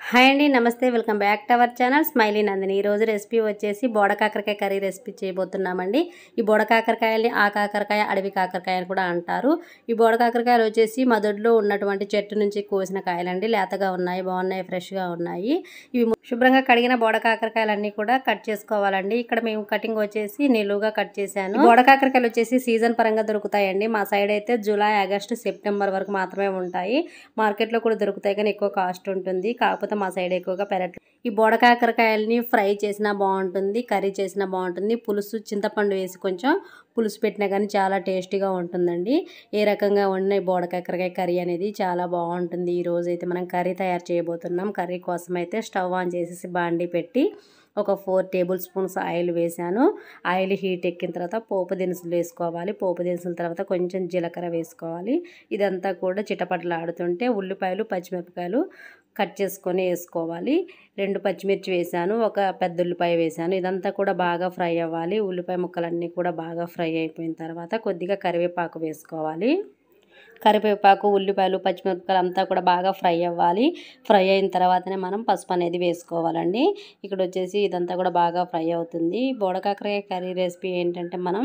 Hi అండి, నమస్తే. Welcome back to our channel smiley Nandini. ఈరోజు రెసిపీ వచ్చేసి బోడకాకరకాయ కర్రీ రెసిపీ చేయబోతున్నామండి. ఈ బోడకాకరకాయల్ని ఆ కాకరకాయ, అడవి కాకరకాయ అని కూడా అంటారు. ఈ బోడకాకరకాయలు వచ్చేసి మా దొడ్లో ఉన్నటువంటి చెట్టు నుంచి కోసిన కాయలండి. లేతగా ఉన్నాయి, బాగున్నాయి, ఫ్రెష్గా ఉన్నాయి. ఇవి శుభ్రంగా కడిగిన బోడకాకరకాయలన్నీ కూడా కట్ చేసుకోవాలండి. ఇక్కడ మేము కటింగ్ వచ్చేసి నిలువుగా కట్ చేశాను. బోడకాకరకాయలు వచ్చేసి సీజన్ పరంగా దొరుకుతాయండి. మా సైడ్ అయితే జూలై, ఆగస్టు, సెప్టెంబర్ వరకు మాత్రమే ఉంటాయి. మార్కెట్లో కూడా దొరుకుతాయి కానీ ఎక్కువ కాస్ట్ ఉంటుంది. కాకపోతే మా సైడ్ ఎక్కువగా పెరట్లు. ఈ బోడకాకరకాయలని ఫ్రై చేసినా బాగుంటుంది, కర్రీ చేసినా బాగుంటుంది. పులుసు చింతపండు వేసి కొంచెం పులుసు పెట్టినా కానీ చాలా టేస్టీగా ఉంటుందండి. ఏ రకంగా వండిన బోడకాకరకాయ కర్రీ అనేది చాలా బాగుంటుంది. ఈరోజు అయితే మనం కర్రీ తయారు చేయబోతున్నాం. కర్రీ కోసం అయితే స్టవ్ ఆన్ చేసేసి బాండీ పెట్టి ఒక 4 టేబుల్ స్పూన్స్ ఆయిల్ వేసాను. ఆయిల్ హీట్ ఎక్కిన తర్వాత పోపు దినుసులు వేసుకోవాలి. పోపు దినుసుల తర్వాత కొంచెం జీలకర్ర వేసుకోవాలి. ఇదంతా కూడా చిటపటలాడుతుంటే ఉల్లిపాయలు, పచ్చిమిరపకాయలు కట్ చేసుకొని వేసుకోవాలి. 2 పచ్చిమిర్చి వేసాను, ఒక పెద్ద ఉల్లిపాయ వేసాను. ఇదంతా కూడా బాగా ఫ్రై అవ్వాలి. ఉల్లిపాయ ముక్కలన్నీ కూడా బాగా ఫ్రై అయిపోయిన తర్వాత కొద్దిగా కరివేపాకు వేసుకోవాలి. కరివేపాకు, ఉల్లిపాయలు, పచ్చిమిరపకాయలు అంతా కూడా బాగా ఫ్రై అవ్వాలి. ఫ్రై అయిన తర్వాతనే మనం పసుపు అనేది వేసుకోవాలండి. ఇక్కడ వచ్చేసి ఇదంతా కూడా బాగా ఫ్రై అవుతుంది. బోడకాకరకాయ కర్రీ రెసిపీ ఏంటంటే మనం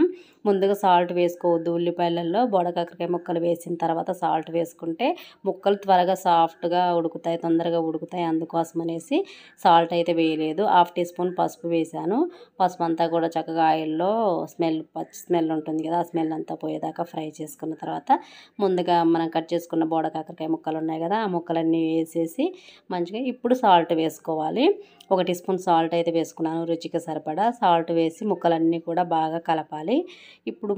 ముందుగా సాల్ట్ వేసుకోవద్దు. ఉల్లిపాయలలో బోడకాకరకాయ ముక్కలు వేసిన తర్వాత సాల్ట్ వేసుకుంటే ముక్కలు త్వరగా సాఫ్ట్గా ఉడుకుతాయి, తొందరగా ఉడుకుతాయి. అందుకోసం అనేసి సాల్ట్ అయితే వేయలేదు. 1/2 టీ స్పూన్ పసుపు వేసాను. పసుపు అంతా కూడా చక్కగా ఆయిల్లో పచ్చి స్మెల్ ఉంటుంది కదా, ఆ స్మెల్ అంతా పోయేదాకా ఫ్రై చేసుకున్న తర్వాత ముందుగా మనం కట్ చేసుకున్న బోడకాకరకాయ ముక్కలు ఉన్నాయి కదా, ఆ ముక్కలన్నీ వేసేసి మంచిగా ఇప్పుడు సాల్ట్ వేసుకోవాలి. 1 టీ స్పూన్ సాల్ట్ అయితే వేసుకున్నాను, రుచికి సరిపడా. సాల్ట్ వేసి ముక్కలన్నీ కూడా బాగా కలపాలి. ఇప్పుడు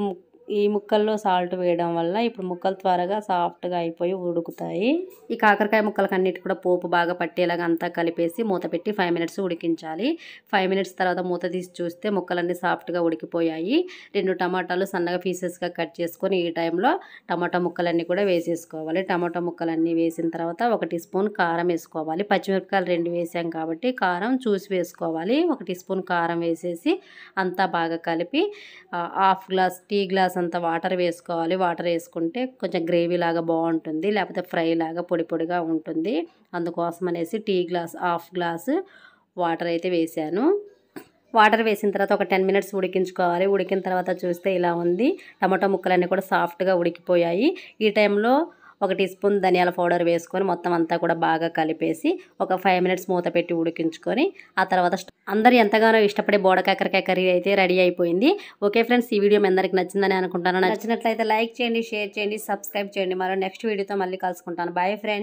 ఈ ముక్కల్లో సాల్ట్ వేయడం వల్ల ఇప్పుడు ముక్కలు త్వరగా సాఫ్ట్గా అయిపోయి ఉడుకుతాయి. ఈ కాకరకాయ ముక్కలకు అన్నిటి కూడా పోపు బాగా పట్టేలాగా అంతా కలిపేసి మూత పెట్టి 5 మినిట్స్ ఉడికించాలి. 5 మినిట్స్ తర్వాత మూత తీసి చూస్తే ముక్కలన్నీ సాఫ్ట్గా ఉడికిపోయాయి. 2 టమాటాలు సన్నగా పీసెస్గా కట్ చేసుకొని ఈ టైంలో టమాటా ముక్కలన్నీ కూడా వేసేసుకోవాలి. టమాటా ముక్కలన్నీ వేసిన తర్వాత 1 టీ స్పూన్ కారం వేసుకోవాలి. పచ్చిమిరపకాయలు 2 వేసాం కాబట్టి కారం చూసి వేసుకోవాలి. 1 టీ స్పూన్ కారం వేసేసి అంతా బాగా కలిపి 1/2 గ్లాస్ టీ గ్లాస్ అంత వాటర్ వేసుకోవాలి. వాటర్ వేసుకుంటే కొంచెం గ్రేవీ లాగా బాగుంటుంది, లేకపోతే ఫ్రై లాగా పొడి పొడిగా ఉంటుంది. అందుకోసం అనేసి టీ గ్లాస్ 1/2 గ్లాసు వాటర్ అయితే వేసాను. వాటర్ వేసిన తర్వాత ఒక 10 మినిట్స్ ఉడికించుకోవాలి. ఉడికిన తర్వాత చూస్తే ఇలా ఉంది. టమాటో ముక్కలన్నీ కూడా సాఫ్ట్గా ఉడికిపోయాయి. ఈ టైంలో 1 టీ స్పూన్ ధనియాల పౌడర్ వేసుకొని మొత్తం అంతా కూడా బాగా కలిపేసి ఒక 5 మినిట్స్ మూత పెట్టి ఉడికించుకొని ఆ తర్వాత అందరూ ఎంతగానో ఇష్టపడే బోడకాకరకాయ కర్రీ అయితే రెడీ అయిపోయింది. ఓకే ఫ్రెండ్స్, ఈ వీడియో మీ అందరికి నచ్చిందని అనుకుంటాను. నచ్చినట్లయితే లైక్ చేయండి, షేర్ చేయండి, సబ్స్క్రైబ్ చేయండి. మరో నెక్స్ట్ వీడియోతో మళ్ళీ కలుసుకుంటాను. Bye friends.